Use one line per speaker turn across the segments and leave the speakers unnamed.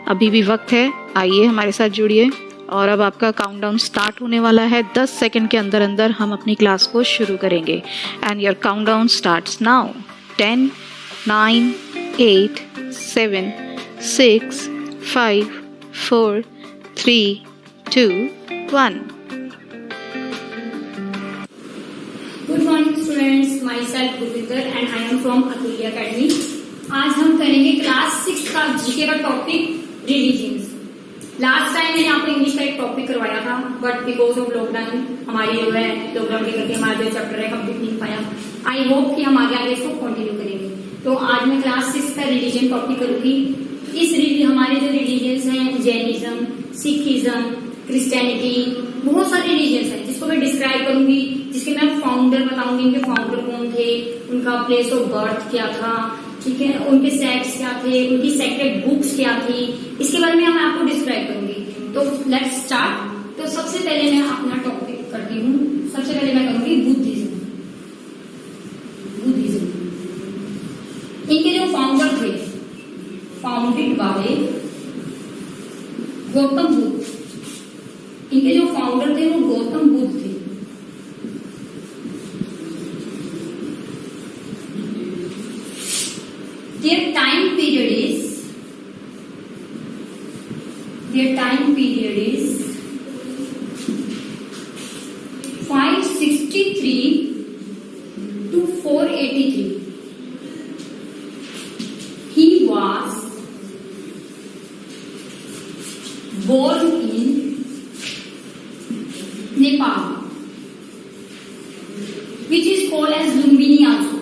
अभी भी वक्त है, आइए हमारे साथ जुड़िए। और अब आपका काउंटडाउन स्टार्ट होने वाला है। 10 सेकंड के अंदर अंदर हम अपनी क्लास को शुरू करेंगे। And your countdown starts now. 10, 9, 8, 7, 6, 5, 4, 3, 2, 1।
Good morning students, my self Gurvinder and I am from अतुल्य अकेडमी। आज हम करेंगे क्लास 6 का जीके का टॉपिक रिलीजियंस। लास्ट टाइम मैंने आपको इंग्लिश का एक टॉपिक करवाया था, बट बिकॉज ऑफ लॉकडाउन हमारी जो है लॉकडाउन के करके हमारा जो चैप्टर है कंप्लीट नहीं पाया। आई होप कि हम आगे आगे इसको कंटिन्यू करेंगे। तो आज मैं क्लास 6 का रिलीजन टॉपिक करूंगी। हमारे जो रिलीजियंस हैं, जैनिज्म, सिखिज्म, क्रिश्चियनिटी, बहुत सारे रिलीजियंस हैं जिसको मैं डिस्क्राइब करूंगी, जिसके मैं फाउंडर बताऊंगी, इनके फाउंडर कौन थे, उनका प्लेस ऑफ बर्थ क्या था, ठीक है, उनके सेक्ट्स क्या थे, उनकी सेक्रेड बुक्स क्या थी, इसके बारे में मैं आपको डिस्क्राइब करूंगी। तो लेट्स स्टार्ट। तो सबसे पहले मैं अपना टॉपिक करती हूँ। सबसे पहले मैं करूंगी बुद्धिज्म। इनके जो फाउंडर थे, फाउंडेड बाय गौतम बुद्ध। इनके जो फाउंडर थे वो गौतम बुद्ध थे। Their time period is 563 to 483. He was born in Nepal, which is called as Lumbini also.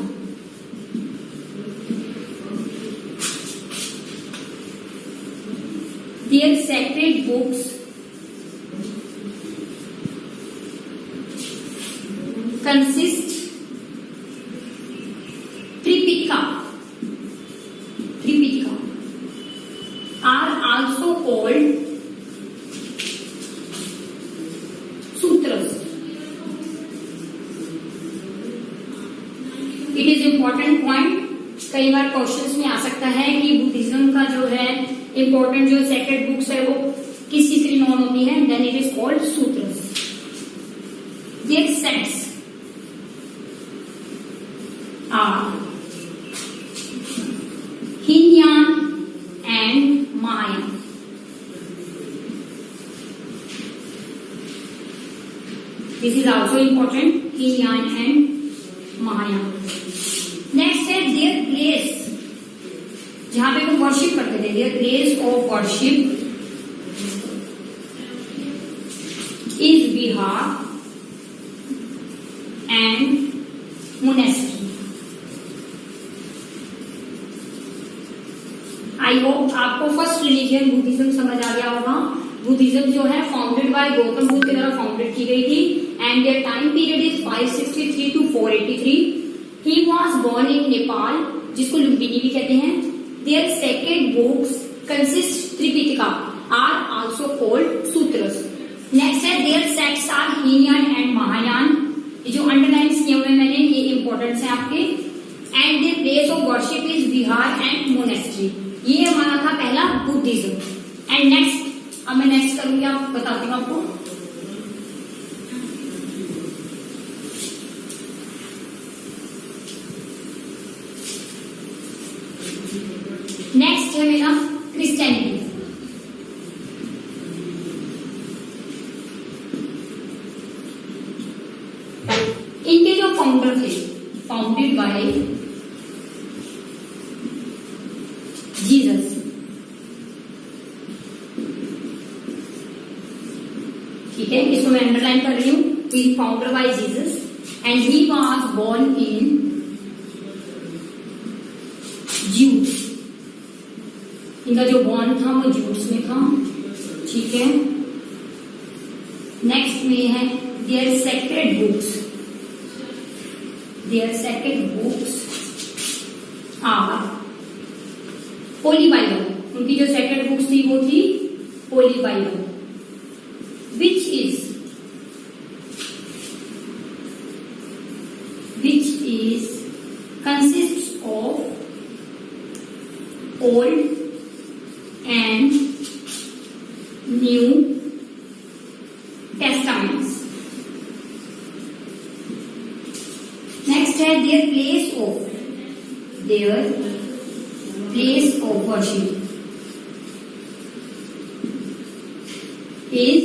Their sacred books consist Tripitaka are also called sutras. It is important point. कई बार questions में आ सकता है कि Buddhism का जो है important जो sacred books है वो किस चीज के लिए नॉन होती है, then it is called sutras. Their sects are Hinayana and Mahayana. This is also important, Hinayana and Mahayana. Next है देयर प्लेस, जहां पे वो वर्शिप करते थे। Their place of worship is vihara and monastery. I hope आपको फर्स्ट रिलीजन बुद्धिज्म समझ आ गया होगा। बुद्धिज्म जो है फाउंडेड बाय गौतम बुद्ध के द्वारा फाउंडेड की गई थी and there time period is 563 to 483। He was born in Nepal, जिसको लुम्बिनी भी कहते हैं। Their sacred books consist Tripitaka, are also called sutras. Next है their sects are Hinayan and Mahayan. ये जो अंडरलाइन किए हुए मैंने, ये इम्पोर्टेंट है आपके। And their place of worship is Bihar and monastery. ये हमारा था पहला बुद्धिज्म। एंड नेक्स्ट, अब मैं नेक्स्ट करूंगी, आप बताती हूँ आपको। नेक्स्ट है मेरा क्रिश्चियनिटी। इनके जो फाउंडर थे, फाउंडेड बाय जीसस, ठीक है, इसको मैं अंडरलाइन कर रही हूँ। Founder by Jesus and he was born in Jews. इनका जो बॉर्न था वो जूट्स में था, ठीक है। नेक्स्ट में है their sacred books. Their sacred books are holy Bible. उनकी जो सेक्रेड बुक्स थी वो थी holy Bible, which is consists of Old and new testaments. Next है their place of worship is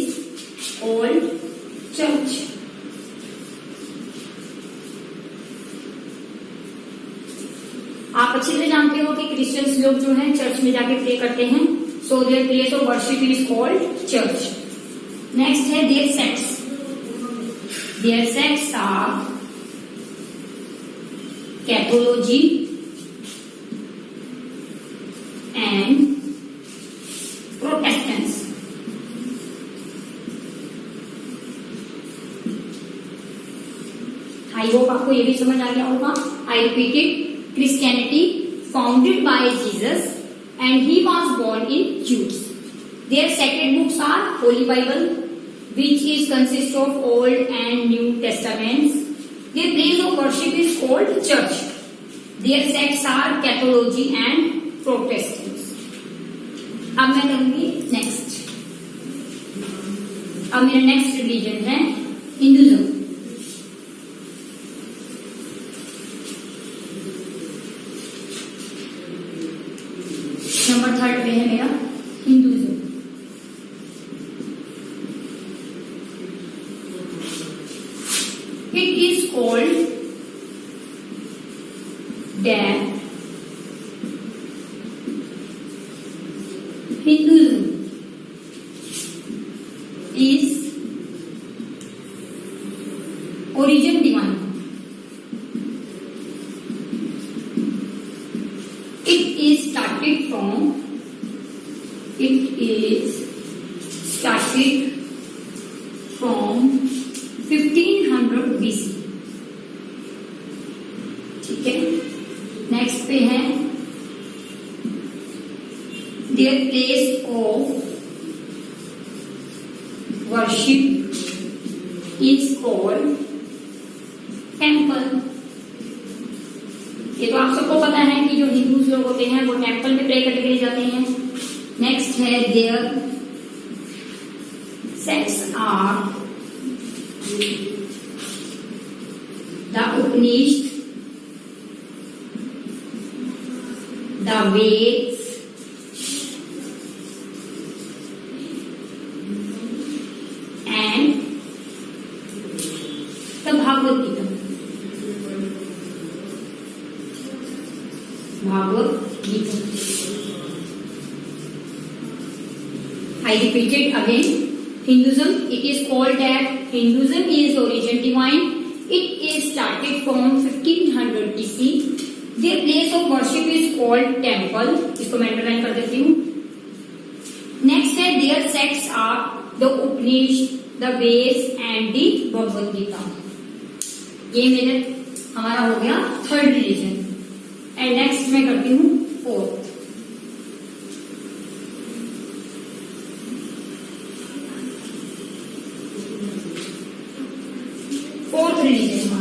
called church. आप अच्छे से जानते हो कि क्रिश्चियंस लोग जो हैं चर्च में जाके प्रे करते हैं, so their place of worship is called church. Next है their sects are Catholics and Protestants. I hope आपको ये भी समझ आ गया होगा। I repeat it, Christianity founded by Jesus and he was born in Jews. Their sacred books are Holy Bible, which is consist of Old and New Testaments. Their place of worship is called church. Their sects are Catholic and Protestants. अब मैं करूंगी next. अब मेरा next religion है Hinduism. Number 3 पे है मेरा Hinduism. It is called that Hinduism is origin divine. It is started from 1500 BC. ठीक है, नेक्स्ट पे है their place of worship is called temple. ये तो आप सबको पता है कि जो हिंदूज लोग होते हैं वो टेम्पल में प्रे करने के लिए जाते हैं। नेक्स्ट है their sects are the Upanishad, the Vedas, and the Bhagavad Gita. I repeat it again. Hinduism, it is called that Hinduism is origin divine. It is started from 1500 BC. Their place of worship is called temple. इसको मैं underline कर देती हूँ। Next है their sects are the Upanishad, the Veds and the Bhagavad Gita. ये मेरे हमारा हो गया थर्ड रिलीजन। एंड नेक्स्ट मैं करती हूँ fourth. Fourth religion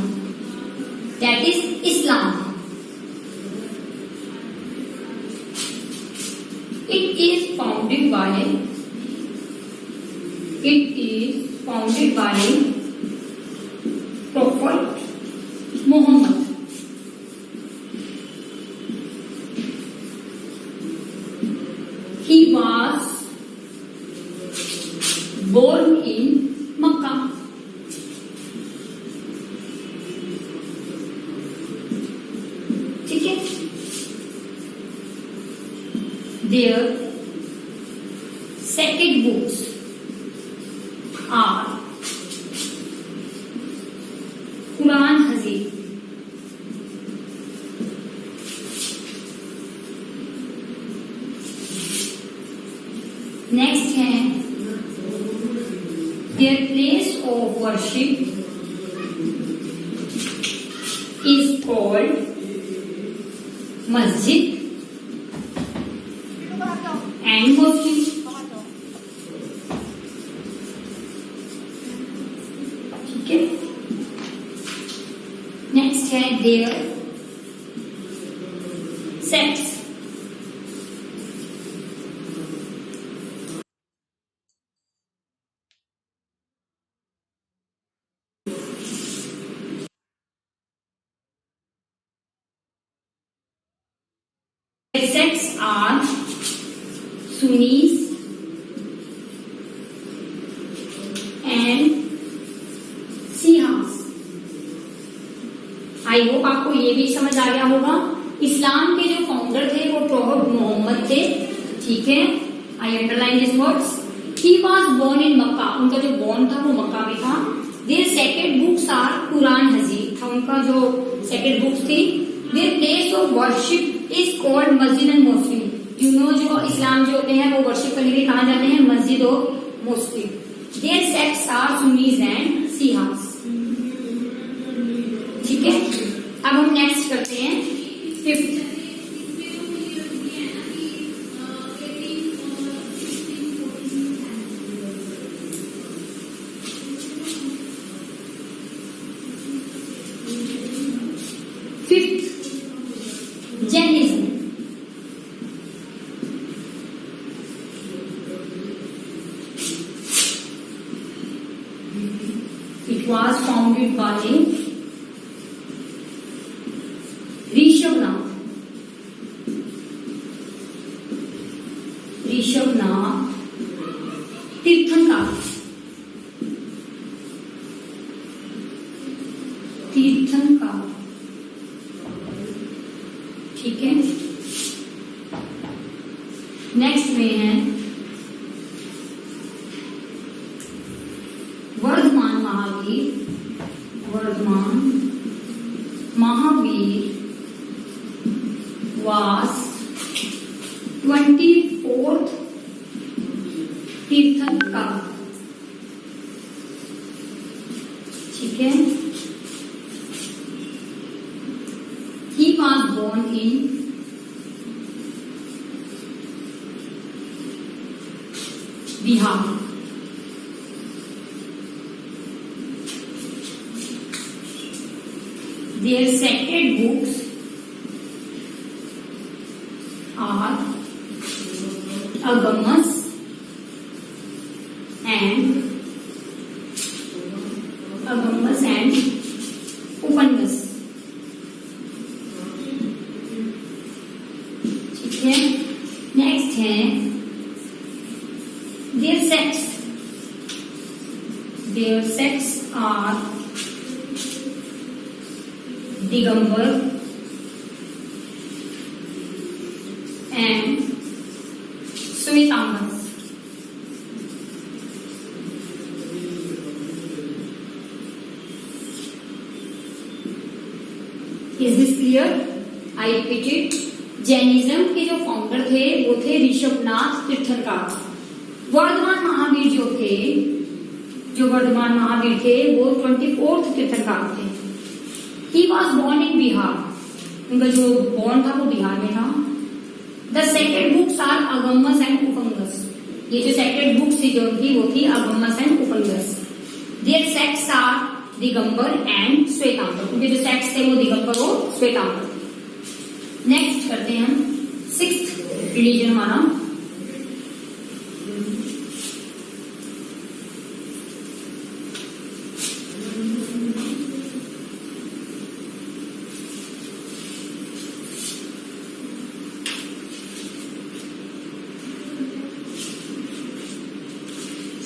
that is Islam. It is founded by prophet Mohammed. He was born in Makkah. ठीक है, their sacred books are Quran, Hadith, next है their place of worship is called masjid and mosque। ठीक है, next है their sects। sects are Sunnis and Shias. I hope आपको ये भी समझ आ गया होगा। इस्लाम के जो फाउंडर थे वो प्रॉफेट मोहम्मद थे, ठीक है। I underline this words. He was born in Mecca, उनका जो बोर्न था वो मक्का में था। Their sacred books are Quran हजीर था उनका जो सेक्रेड बुक्स थी। Their place of worship is called masjid and mosque. You know जो इस्लाम जो होते हैं वो वर्शिप करने के लिए कहाँ जाते हैं? मस्जिद और mosque. Their sects are Sunnis and Shias, ठीक है। अब हम नेक्स्ट करते हैं fifth. Jainism. It was founded by Rishabhnath. तीर्थंकर, ठीक है। नेक्स्ट में है वर्धमान महावीर was 24th तीर्थंकर, ठीक है। He was born in Bihar. Their sacred books are Agamas and Upanishads, ठीक है। नेक्स्ट है their sects are Digambar and Shwetambar. Is this clear? I repeat it. Jainism के जो फाउंडर थे वो थे ऋषभनाथ तीर्थंकर। वर्धमान महावीर जो वर्धमान महावीर थे वो 24th तीर्थंकर थे। He was born in Bihar, उनका जो बॉर्न था वो बिहार में था। The sacred books are Agamas and Upanishads. ये जो sacred books थी जो उनकी वो थी Agamas and Upanishads. Their sects are Digambar and Shwetambar, उनके जो सेक्ट्स थे वो दिगंबर और श्वेतांबर। नेक्स्ट करते हैं हम सिक्स्थ रिलीजन हमारा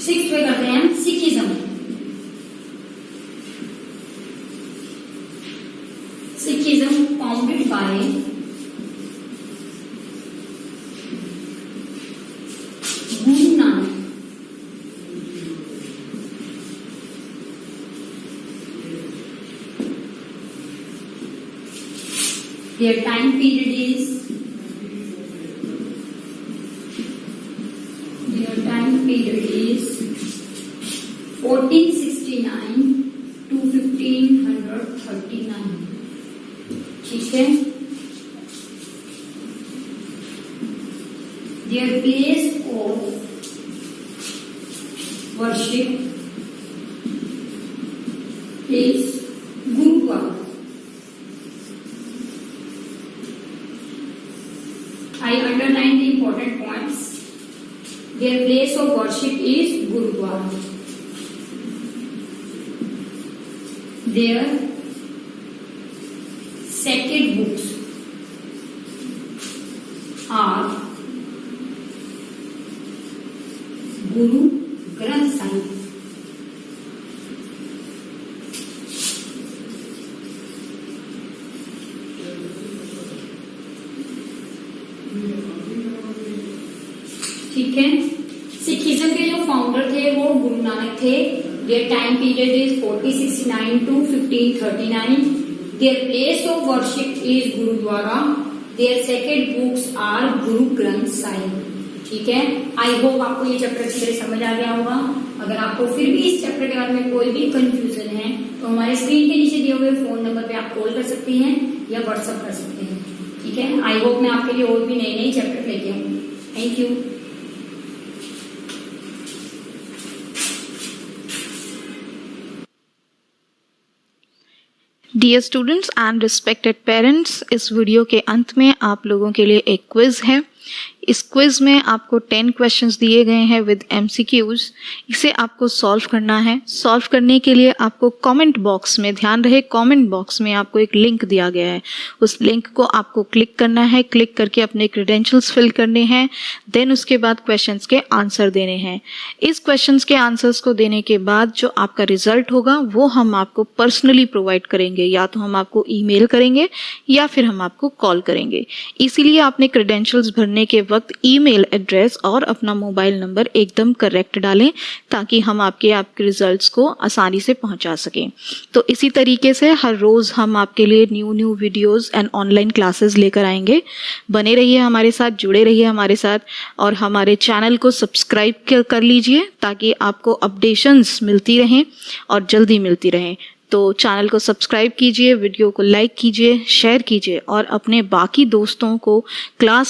सिक्स्थ पे करते हैं Sikhism. Sikhism founded by Guru Nanak. Their time period is 1469 to 1539, ठीक है। Their place of worship is Gurudwara. I underline the important points. Their place of worship is Gurudwara. Their sacred books are Guru Granth Sahib. ठीक है, Sikhism के जो founder थे वो गुरु नानक थे। Their time period is 1469 to 1539। Their place of worship is Gurudwara. Their sacred books are Guru Granth Sahib. ठीक है, आई hope आपको ये चैप्टर अच्छी तरह समझ आ गया होगा। अगर आपको फिर भी इस चैप्टर के बारे में कोई भी कंफ्यूजन है तो हमारे स्क्रीन के नीचे दिए हुए फोन नंबर पे आप कॉल कर सकते हैं या व्हाट्सएप कर सकते हैं। ठीक है, आई होप मैं आपके लिए और भी नए नए चैप्टर लेके आऊंगी। Thank you.
Dear students and respected parents, इस वीडियो के अंत में आप लोगों के लिए एक क्विज है। इस क्विज में आपको 10 क्वेश्चंस दिए गए हैं विद MCQs। इसे आपको सॉल्व करना है। सॉल्व करने के लिए आपको कमेंट बॉक्स में, ध्यान रहे कमेंट बॉक्स में आपको एक लिंक दिया गया है। उस लिंक को आपको क्लिक करना है। क्लिक करके अपने क्रेडेंशियल्स फिल करने हैं। देन उसके बाद क्वेश्चंस के आंसर देने हैं। इस क्वेश्चंस के आंसर्स को देने के बाद जो आपका रिजल्ट होगा वो हम आपको पर्सनली प्रोवाइड करेंगे। या तो हम आपको ईमेल करेंगे या फिर हम आपको कॉल करेंगे। इसीलिए आपने क्रेडेंशियल्स भरने के वक्त ईमेल एड्रेस और अपना मोबाइल नंबर एकदम करेक्ट डालें ताकि हम आपके रिजल्ट्स को आसानी से पहुंचा सकें। तो इसी तरीके से हर रोज हम आपके लिए new videos and online classes लेकर आएंगे। बने रहिए हमारे साथ, जुड़े रहिए हमारे साथ और हमारे चैनल को सब्सक्राइब कर लीजिए ताकि आपको अपडेशंस मिलती रहें और जल्दी मिलती रहें। तो चैनल को सब्सक्राइब कीजिए, वीडियो को लाइक कीजिए, शेयर कीजिए और अपने बाकी दोस्तों को क्लास